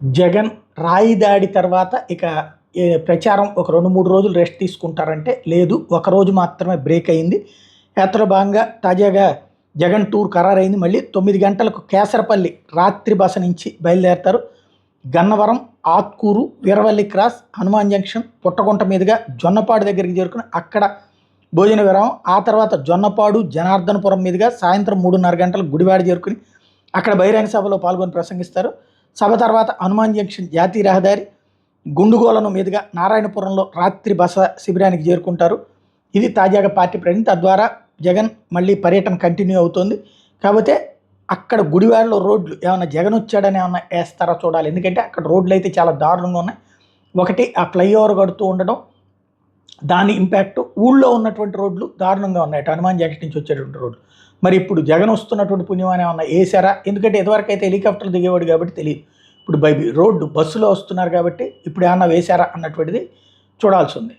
జగన్ రాయి దాడి తర్వాత ఇక ప్రచారం ఒక 2-3 రోజులు రెస్ట్ తీసుకుంటారంటే లేదు, ఒకరోజు మాత్రమే బ్రేక్ అయింది. యాత్రలో భాగంగా తాజాగా జగన్ టూర్ ఖరారైంది. మళ్ళీ 9 గంటలకు కేసరపల్లి రాత్రి బస నుంచి బయలుదేరతారు. గన్నవరం, ఆత్కూరు, వీరవల్లి క్రాస్, హనుమాన్ జంక్షన్, పుట్టగుంట మీదుగా జొన్నపాడు దగ్గరికి చేరుకుని అక్కడ భోజన విరామం. ఆ తర్వాత జొన్నపాడు, జనార్దనపురం మీదుగా సాయంత్రం 3:30 గంటలకు గుడివాడ చేరుకుని అక్కడ బహిరంగ సభలో పాల్గొని ప్రసంగిస్తారు. సభ తర్వాత హనుమాన్ జంక్షన్ జాతీయ రహదారి గుండుగోలను మీదుగా నారాయణపురంలో రాత్రి బస శిబిరానికి చేరుకుంటారు. ఇది తాజాగా పార్టీ ప్రకటన. తద్వారా జగన్ మళ్ళీ పర్యటన కంటిన్యూ అవుతుంది. కాకపోతే అక్కడ గుడివాడలో రోడ్లు ఏమైనా జగన్ వచ్చాడని ఏమన్నా వేస్తారో చూడాలి. ఎందుకంటే అక్కడ రోడ్లు అయితే చాలా దారుణంగా ఉన్నాయి. ఒకటి ఆ ఫ్లైఓవర్ కడుతూ ఉండడం, దాని ఇంపాక్ట్. ఊళ్ళో ఉన్నటువంటి రోడ్లు దారుణంగా ఉన్నాయి, హనుమాన్ జంక్షన్ నుంచి వచ్చేటువంటి రోడ్లు. మరి ఇప్పుడు జగన్ వస్తున్నటువంటి పుణ్యం అని ఏమన్నా వేసారా? ఎందుకంటే ఇదివరకు అయితే హెలికాప్టర్ దిగేవాడు కాబట్టి తెలియదు. ఇప్పుడు రోడ్డు బస్సులో వస్తున్నారు కాబట్టి ఇప్పుడు ఏమన్నా వేశారా అన్నటువంటిది చూడాల్సి ఉంది.